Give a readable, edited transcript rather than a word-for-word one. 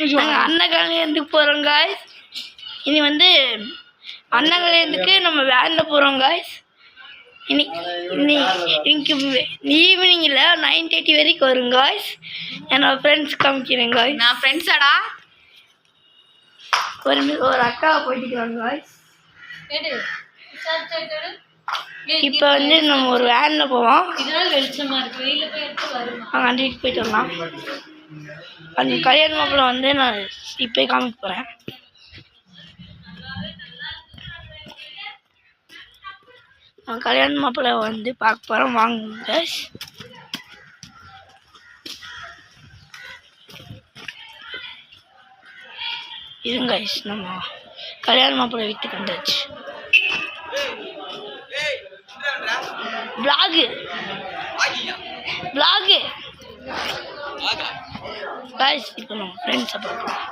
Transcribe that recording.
நாங்கள் அண்ணன் கல்யாணத்துக்கு போகிறோம் காய்ஸ். இனி வந்து அண்ணன் கல்யாணத்துக்கு நம்ம வேனில் போகிறோம் காய்ஸ். இன்னைக்கு ஈவினிங்கில் 9:30 வரைக்கும் வரும் காய்ஸ். என்னோட ஃப்ரெண்ட்ஸ் காமிக்கிறேன் காய்ஸ். நான் ஃப்ரெண்ட்ஸாடா ஒரு அக்காவை போயிட்டுக்கிறாங்க காய்ஸ். இப்போ வந்து நம்ம ஒரு வேனில் போவோம். அங்கே வீட்டுக்கு போயிட்டு வரலாம். அந்த கல்யாண மாப்பிள்ளை வந்து நான் இப்போ காமிக்க போகிறேன். கல்யாண மாப்பிள்ளை வந்து பார்க்க போகிறோம். வாங்க இருங்க நம்ம கல்யாண மாப்பிள்ளை வீட்டுக்கு வந்தாச்சு. vlog guys, இப்போ நம்ம ஃப்ரெண்ட்ஸை பார்க்கலாம்.